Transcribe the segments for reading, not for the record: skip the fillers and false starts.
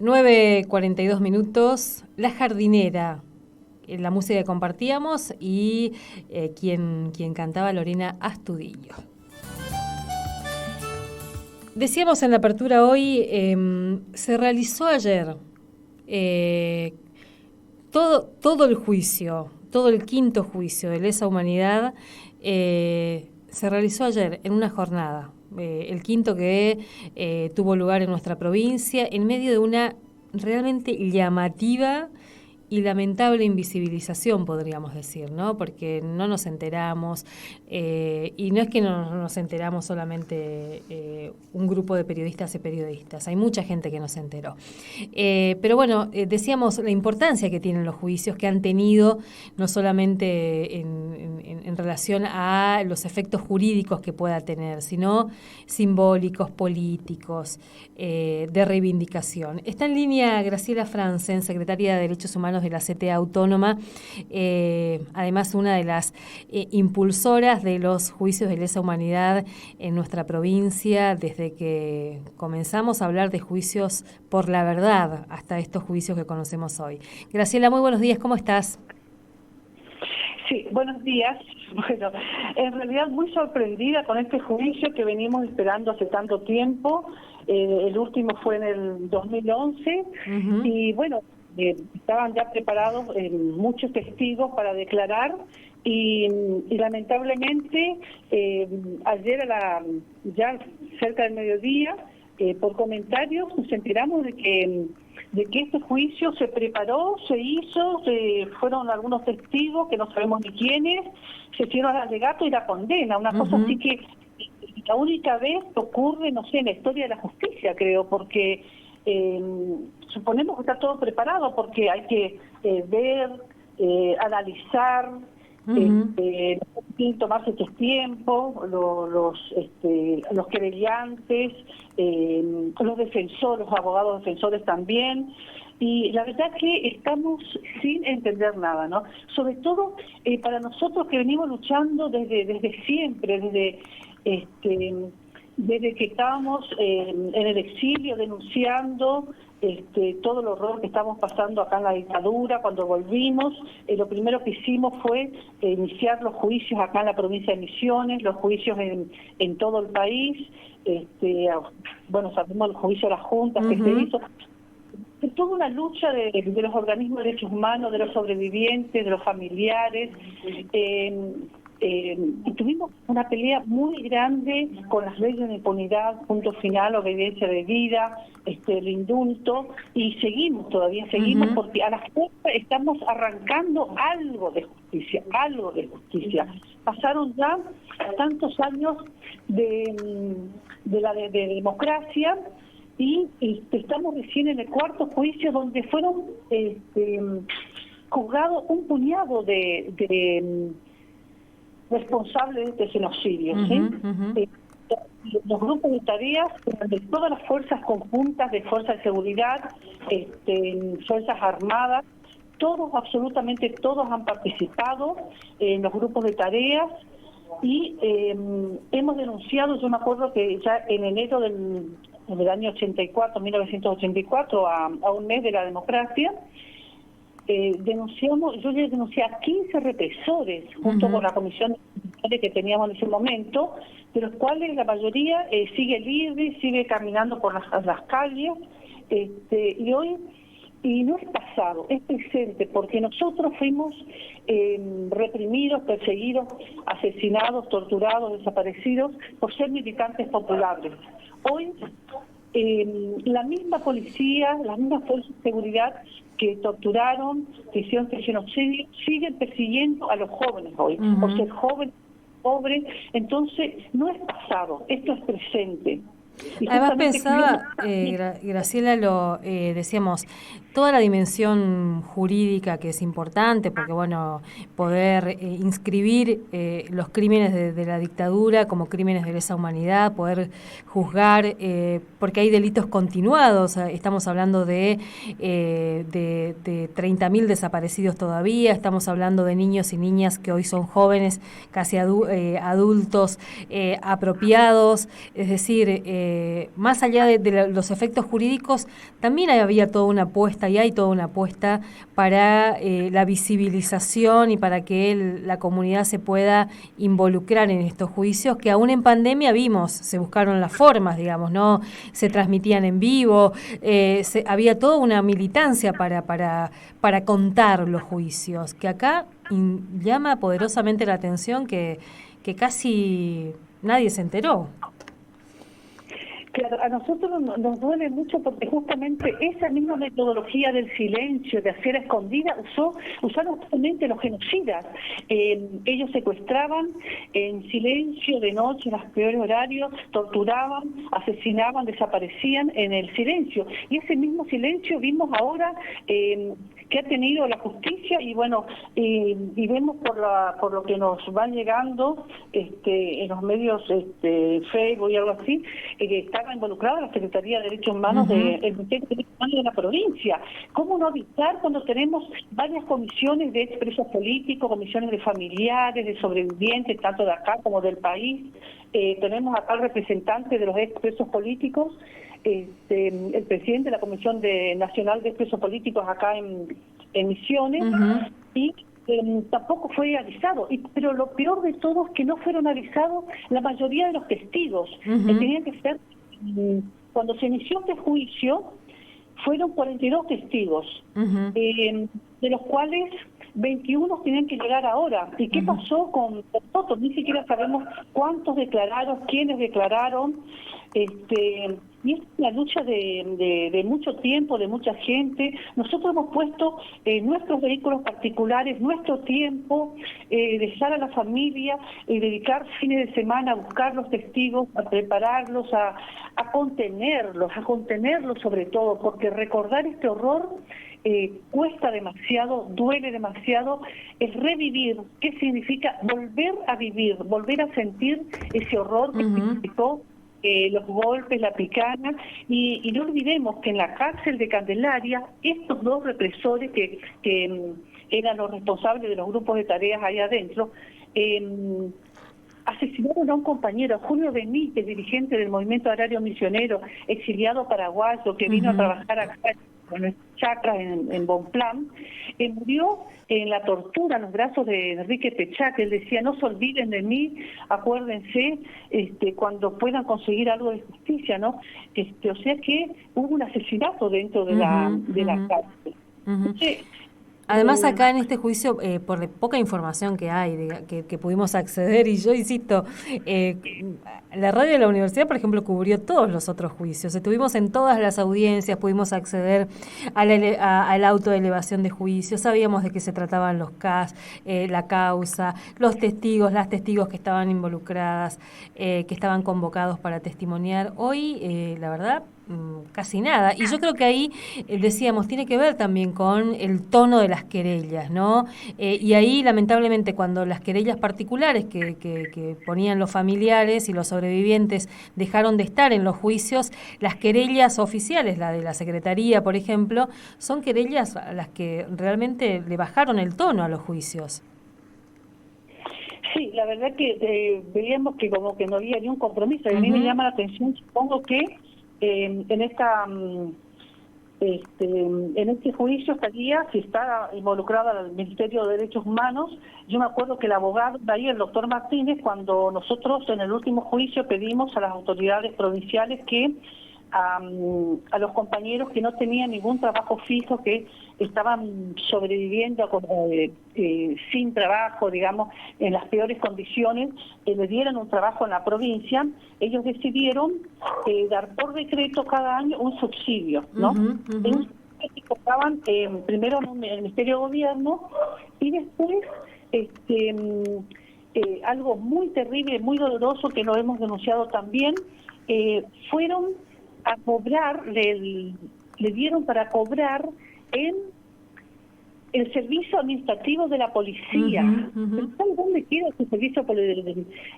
9:42, La Jardinera, la música que compartíamos y quien cantaba, Lorena Astudillo. Decíamos en la apertura hoy, se realizó ayer todo el juicio, todo el quinto juicio de lesa humanidad, se realizó ayer en una jornada. El quinto que tuvo lugar en nuestra provincia, en medio de una realmente llamativa y lamentable invisibilización, podríamos decir, ¿no? Porque no nos enteramos, y no es que no nos enteramos solamente un grupo de periodistas y periodistas, hay mucha gente que no se enteró. Pero bueno, decíamos la importancia que tienen los juicios, que han tenido no solamente en relación a los efectos jurídicos que pueda tener, sino simbólicos, políticos, de reivindicación. Está en línea Graciela Franzen, secretaria de Derechos Humanos de la CTA Autónoma, además una de las impulsoras de los juicios de lesa humanidad en nuestra provincia, desde que comenzamos a hablar de juicios por la verdad hasta estos juicios que conocemos hoy. Graciela, muy buenos días, ¿cómo estás? Sí, buenos días. Bueno, en realidad muy sorprendida con este juicio que venimos esperando hace tanto tiempo. El último fue en el 2011 y bueno, estaban ya preparados muchos testigos para declarar y lamentablemente ayer ya cerca del mediodía, por comentarios nos enteramos de que este juicio se preparó, se hizo, fueron algunos testigos que no sabemos ni quiénes, se hicieron el alegato y la condena, una cosa así que la única vez que ocurre, no sé, en la historia de la justicia, creo, porque suponemos que está todo preparado, porque hay que ver, analizar, tomarse este tiempo, los querellantes, los defensores, los abogados defensores también, y la verdad que estamos sin entender nada, ¿no? Sobre todo para nosotros que venimos luchando desde siempre, desde que estábamos en el exilio denunciando todo el horror que estamos pasando acá en la dictadura. Cuando volvimos, lo primero que hicimos fue iniciar los juicios acá en la provincia de Misiones, los juicios en todo el país. Bueno, sabemos el juicio de las juntas que se hizo. Es toda una lucha de los organismos de derechos humanos, de los sobrevivientes, de los familiares. Y tuvimos una pelea muy grande con las leyes de impunidad, punto final, obediencia de vida, el indulto, y todavía seguimos, porque a la fuerza estamos arrancando algo de justicia. Pasaron ya tantos años de democracia y estamos recién en el cuarto juicio donde fueron juzgados un puñado de responsables de genocidio, ¿sí? Los grupos de tareas de todas las fuerzas conjuntas de fuerzas de seguridad, fuerzas armadas, absolutamente todos han participado en los grupos de tareas y hemos denunciado. Yo me acuerdo que ya en enero del año 1984, a un mes de la democracia, yo ya denuncié a 15 represores junto con la comisión que teníamos en ese momento, de los cuales la mayoría sigue libre, sigue caminando por las calles, y hoy no es pasado, es presente, porque nosotros fuimos reprimidos, perseguidos, asesinados, torturados, desaparecidos por ser militantes populares. Hoy la misma policía, las mismas fuerzas de seguridad que torturaron, que hicieron genocidio, siguen persiguiendo a los jóvenes hoy, por ser jóvenes, pobres. Entonces, no es pasado, esto es presente. Además pensaba, Graciela, decíamos, toda la dimensión jurídica que es importante, porque bueno, poder inscribir los crímenes de la dictadura como crímenes de lesa humanidad, poder juzgar, porque hay delitos continuados, estamos hablando de 30.000 desaparecidos todavía, estamos hablando de niños y niñas que hoy son jóvenes, casi adultos, apropiados, es decir, más allá de los efectos jurídicos, también había toda una apuesta y hay toda una apuesta para la visibilización y para que la comunidad se pueda involucrar en estos juicios, que aún en pandemia vimos, se buscaron las formas, digamos, ¿no? Se transmitían en vivo, había toda una militancia para contar los juicios, que acá llama poderosamente la atención que casi nadie se enteró. Claro, a nosotros nos duele mucho porque justamente esa misma metodología del silencio, de hacer a escondida, usaron justamente los genocidas. Ellos secuestraban en silencio, de noche, en los peores horarios, torturaban, asesinaban, desaparecían en el silencio. Y ese mismo silencio vimos ahora que ha tenido la justicia y bueno, y vemos por lo que nos van llegando en los medios Facebook y algo así, que estaba involucrada la Secretaría de Derechos Humanos del Ministerio de Derechos Humanos de la provincia. ¿Cómo no avisar cuando tenemos varias comisiones de expresos políticos, comisiones de familiares, de sobrevivientes, tanto de acá como del país? Tenemos acá el representante de los expresos políticos, el presidente de la Comisión Nacional de Expresos Políticos acá en Misiones, y tampoco fue avisado. Pero lo peor de todo es que no fueron avisados la mayoría de los testigos. Tenían que ser, cuando se inició este juicio, fueron 42 testigos, de los cuales 21 tienen que llegar ahora. ¿Y qué pasó con nosotros? Ni siquiera sabemos cuántos declararon, quiénes declararon. Y es una lucha de mucho tiempo, de mucha gente. Nosotros hemos puesto nuestros vehículos particulares, nuestro tiempo, dejar a la familia, dedicar fines de semana a buscar los testigos, a prepararlos, a contenerlos sobre todo, porque recordar este horror cuesta demasiado, duele demasiado. Es revivir. ¿Qué significa? Volver a vivir, volver a sentir ese horror que significó los golpes, la picana, y no olvidemos que en la cárcel de Candelaria, estos dos represores que eran los responsables de los grupos de tareas ahí adentro, asesinaron a un compañero, a Julio Benítez, dirigente del Movimiento Agrario Misionero, exiliado paraguayo, que vino a trabajar acá en nuestras chacras en Bonplan, murió en la tortura, en los brazos de Enrique Pechá, que él decía: no se olviden de mí, acuérdense cuando puedan conseguir algo de justicia, ¿no? O sea que hubo un asesinato dentro de la cárcel. Entonces, además, acá en este juicio, por la poca información que hay, que pudimos acceder, y yo insisto, la radio de la universidad, por ejemplo, cubrió todos los otros juicios. Estuvimos en todas las audiencias, pudimos acceder al auto de elevación de juicio, sabíamos de qué se trataban los casos, la causa, los testigos, las testigos que estaban involucradas, que estaban convocados para testimoniar. Hoy, la verdad, casi nada. Y yo creo que ahí, decíamos, tiene que ver también con el tono de las querellas, ¿no? Y ahí, lamentablemente, cuando las querellas particulares que ponían los familiares y los sobrevivientes dejaron de estar en los juicios, las querellas oficiales, la de la Secretaría, por ejemplo, son querellas a las que realmente le bajaron el tono a los juicios. Sí, la verdad que veíamos que como que no había ni un compromiso. Y a mí me llama la atención, supongo que en este juicio estaría, si está involucrada el Ministerio de Derechos Humanos. Yo me acuerdo que el abogado de ahí, el doctor Martínez, cuando nosotros en el último juicio pedimos a las autoridades provinciales que a los compañeros que no tenían ningún trabajo fijo, que estaban sobreviviendo sin trabajo, digamos, en las peores condiciones, le dieran un trabajo en la provincia. Ellos decidieron dar por decreto cada año un subsidio, ¿no? Que cobraban primero en el Ministerio de Gobierno, y después algo muy terrible, muy doloroso, que lo hemos denunciado también, fueron a cobrar, le dieron para cobrar en el servicio administrativo de la policía. ¿Sabe dónde queda ese servicio?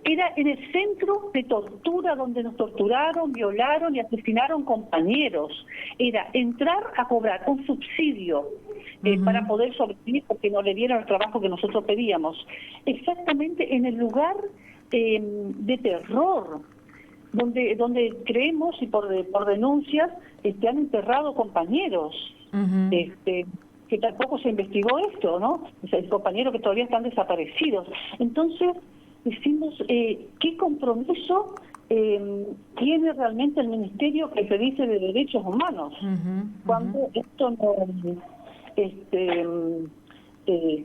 Era en el centro de tortura, donde nos torturaron, violaron y asesinaron compañeros. Era entrar a cobrar un subsidio para poder sobrevivir, porque no le dieron el trabajo que nosotros pedíamos. Exactamente en el lugar de terror. donde creemos y por denuncias han enterrado compañeros, que tampoco se investigó esto, ¿no? O sea, compañeros que todavía están desaparecidos. Entonces decimos, ¿qué compromiso tiene realmente el Ministerio que se dice de Derechos Humanos cuando esto no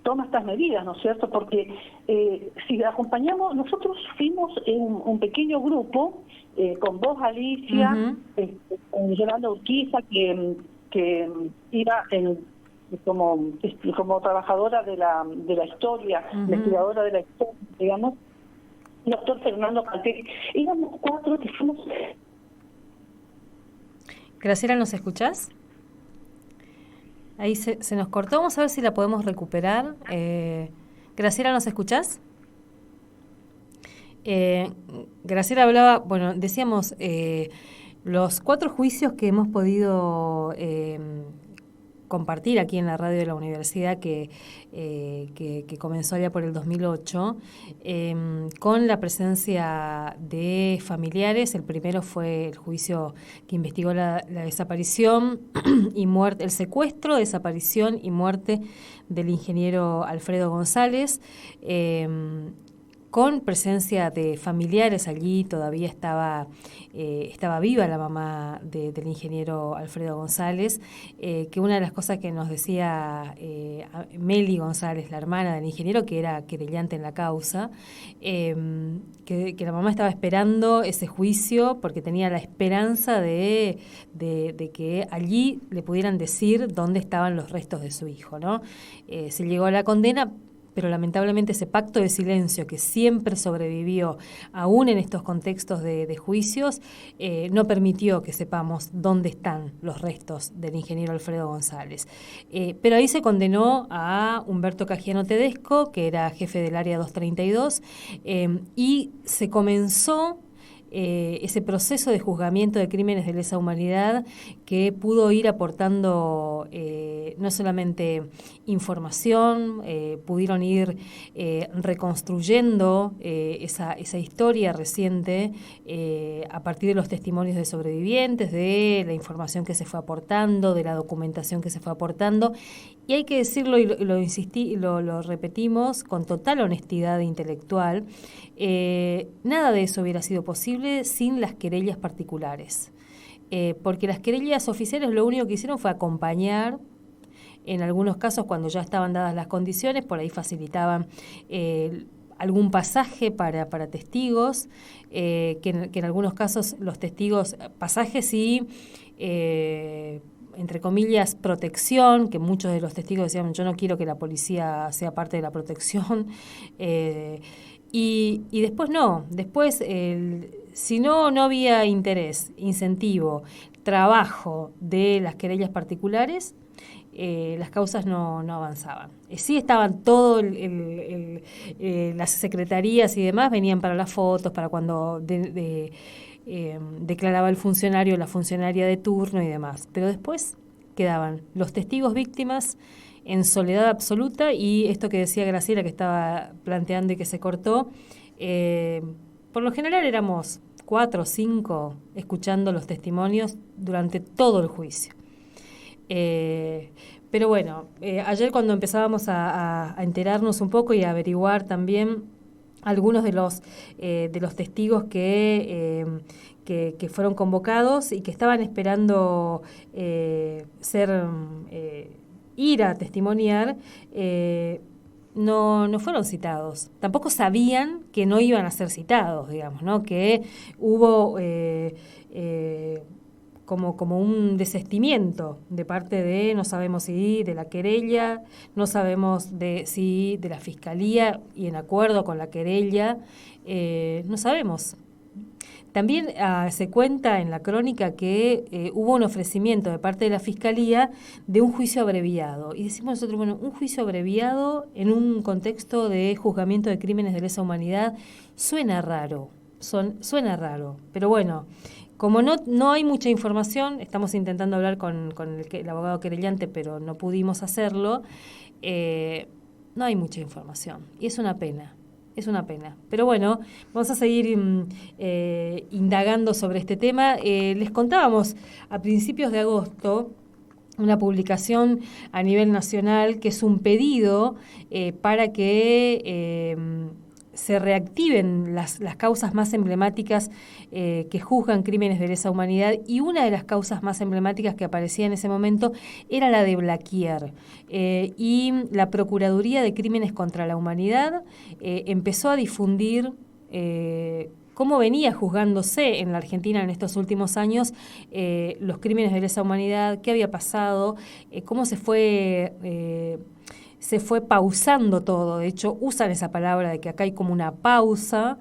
toma estas medidas, ¿no es cierto? Porque si acompañamos, nosotros fuimos un pequeño grupo con vos, Alicia, con Yolanda Urquiza, que iba como trabajadora de la historia, investigadora de la historia, digamos, el doctor Fernando Calteri. Éramos 4 que fuimos. Graciela, ¿nos escuchás? Ahí se nos cortó, vamos a ver si la podemos recuperar. Graciela, ¿nos escuchás? Graciela hablaba, bueno, decíamos, los 4 juicios que hemos podido compartir aquí en la radio de la universidad que comenzó allá por el 2008, con la presencia de familiares. El primero fue el juicio que investigó la desaparición y muerte, el secuestro, desaparición y muerte del ingeniero Alfredo González, con presencia de familiares. Allí todavía estaba viva la mamá del ingeniero Alfredo González, que una de las cosas que nos decía Meli González, la hermana del ingeniero, que era querellante en la causa, que la mamá estaba esperando ese juicio porque tenía la esperanza de que allí le pudieran decir dónde estaban los restos de su hijo, ¿no? Se llegó a la condena, pero lamentablemente ese pacto de silencio que siempre sobrevivió, aún en estos contextos de juicios, no permitió que sepamos dónde están los restos del ingeniero Alfredo González. Pero ahí se condenó a Humberto Cajiano Tedesco, que era jefe del área 232, y se comenzó ese proceso de juzgamiento de crímenes de lesa humanidad que pudo ir aportando no solamente información, pudieron ir reconstruyendo esa historia reciente a partir de los testimonios de sobrevivientes, de la información que se fue aportando, de la documentación que se fue aportando. Y hay que decirlo, y lo repetimos con total honestidad intelectual, nada de eso hubiera sido posible sin las querellas particulares. Porque las querellas oficiales lo único que hicieron fue acompañar, en algunos casos cuando ya estaban dadas las condiciones, por ahí facilitaban algún pasaje para testigos, que en algunos casos los testigos, pasajes y entre comillas, protección, que muchos de los testigos decían, yo no quiero que la policía sea parte de la protección, y después no, después si no había interés, incentivo, trabajo de las querellas particulares, las causas no avanzaban. Sí estaban todo las secretarías y demás, venían para las fotos, para cuando declaraba el funcionario, la funcionaria de turno y demás. Pero después quedaban los testigos víctimas en soledad absoluta, y esto que decía Graciela, que estaba planteando y que se cortó, por lo general éramos 4 o 5 escuchando los testimonios durante todo el juicio. Pero bueno, ayer cuando empezábamos a enterarnos un poco y a averiguar también algunos de los testigos que fueron convocados y que estaban esperando ir a testimoniar, no fueron citados. Tampoco sabían que no iban a ser citados, digamos, ¿no? Que hubo como un desistimiento de parte de, no sabemos si de la querella, no sabemos si de la fiscalía y en acuerdo con la querella, no sabemos. También se cuenta en la crónica que hubo un ofrecimiento de parte de la fiscalía de un juicio abreviado. Y decimos nosotros, bueno, un juicio abreviado en un contexto de juzgamiento de crímenes de lesa humanidad suena raro, suena raro, pero bueno. Como no hay mucha información, estamos intentando hablar con el abogado querellante, pero no pudimos hacerlo, no hay mucha información. Y es una pena, Es una pena. Pero bueno, vamos a seguir indagando sobre este tema. Les contábamos a principios de agosto una publicación a nivel nacional que es un pedido para que se reactiven las causas más emblemáticas que juzgan crímenes de lesa humanidad, y una de las causas más emblemáticas que aparecía en ese momento era la de Blaquier. Y la Procuraduría de Crímenes contra la Humanidad empezó a difundir cómo venía juzgándose en la Argentina en estos últimos años los crímenes de lesa humanidad, qué había pasado, cómo se fue pausando todo. De hecho, usan esa palabra de que acá hay como una pausa.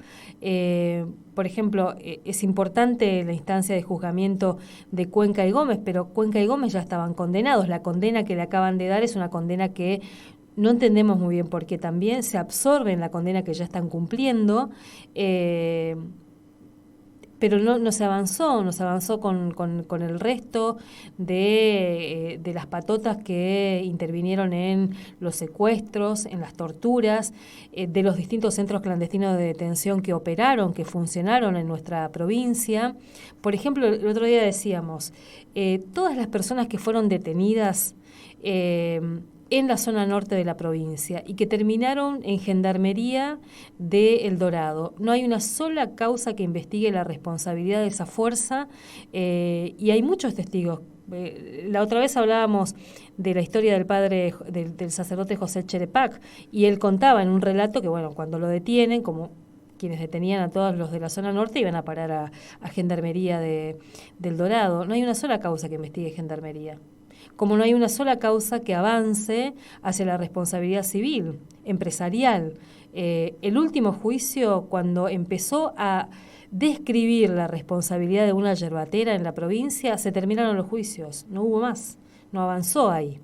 Por ejemplo, es importante la instancia de juzgamiento de Cuenca y Gómez, pero Cuenca y Gómez ya estaban condenados. La condena que le acaban de dar es una condena que no entendemos muy bien porque también se absorbe en la condena que ya están cumpliendo, pero no se avanzó con el resto de las patotas que intervinieron en los secuestros, en las torturas, de los distintos centros clandestinos de detención que operaron, que funcionaron en nuestra provincia. Por ejemplo, el otro día decíamos, todas las personas que fueron detenidas en la zona norte de la provincia y que terminaron en Gendarmería de El Dorado. No hay una sola causa que investigue la responsabilidad de esa fuerza y hay muchos testigos. La otra vez hablábamos de la historia del padre del sacerdote José Cherepac, y él contaba en un relato que, bueno, cuando lo detienen, como quienes detenían a todos los de la zona norte, iban a parar a Gendarmería del Dorado. No hay una sola causa que investigue Gendarmería. Como no hay una sola causa que avance hacia la responsabilidad civil, empresarial. El último juicio, cuando empezó a describir la responsabilidad de una yerbatera en la provincia, se terminaron los juicios, no hubo más, no avanzó ahí.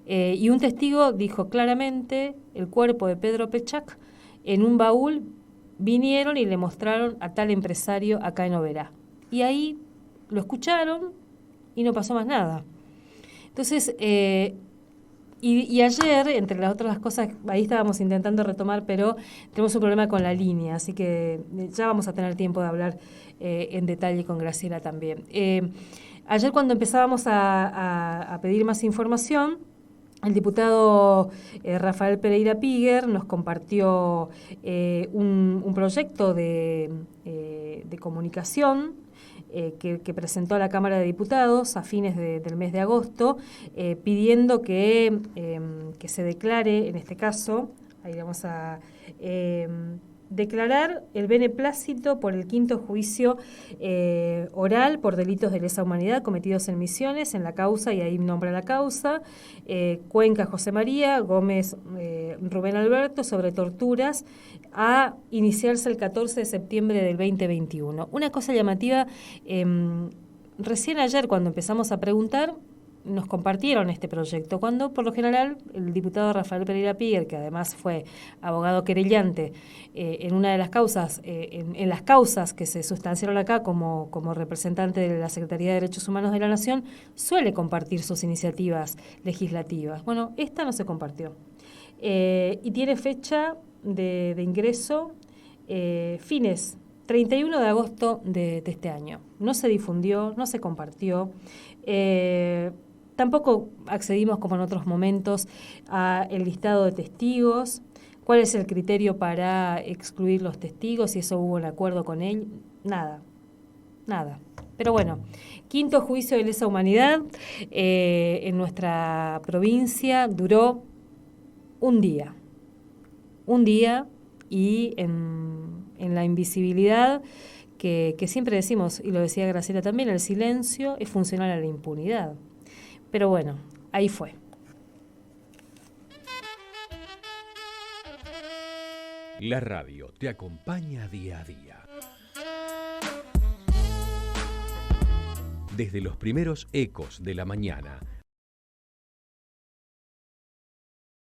Y un testigo dijo claramente, el cuerpo de Pedro Pechac, en un baúl vinieron y le mostraron a tal empresario acá en Oberá. Y ahí lo escucharon y no pasó más nada. Entonces, y ayer, entre las otras cosas, ahí estábamos intentando retomar, pero tenemos un problema con la línea, así que ya vamos a tener tiempo de hablar en detalle con Graciela también. Ayer, cuando empezábamos a pedir más información, el diputado Rafael Pereira Piguer nos compartió un proyecto de comunicación que presentó a la Cámara de Diputados a fines del mes de agosto, pidiendo que se declare, en este caso, ahí vamos a declarar el beneplácito por el quinto juicio oral por delitos de lesa humanidad cometidos en Misiones, en la causa, y ahí nombra la causa, Cuenca José María, Gómez Rubén Alberto, sobre torturas, a iniciarse el 14 de septiembre del 2021. Una cosa llamativa, recién ayer cuando empezamos a preguntar, nos compartieron este proyecto, cuando por lo general el diputado Rafael Pereira Piguer, que además fue abogado querellante en una de las causas, en las causas que se sustanciaron acá como representante de la Secretaría de Derechos Humanos de la Nación, suele compartir sus iniciativas legislativas. Bueno, esta no se compartió. Y tiene fecha de ingreso fines 31 de agosto de este año. No se difundió, no se compartió. Tampoco accedimos, como en otros momentos, a el listado de testigos. ¿Cuál es el criterio para excluir los testigos? Si eso hubo un acuerdo con él. Nada. Pero bueno, quinto juicio de lesa humanidad en nuestra provincia duró un día. Y en la invisibilidad que siempre decimos, y lo decía Graciela también, el silencio es funcional a la impunidad. Pero bueno, ahí fue. La radio te acompaña día a día. Desde los primeros ecos de la mañana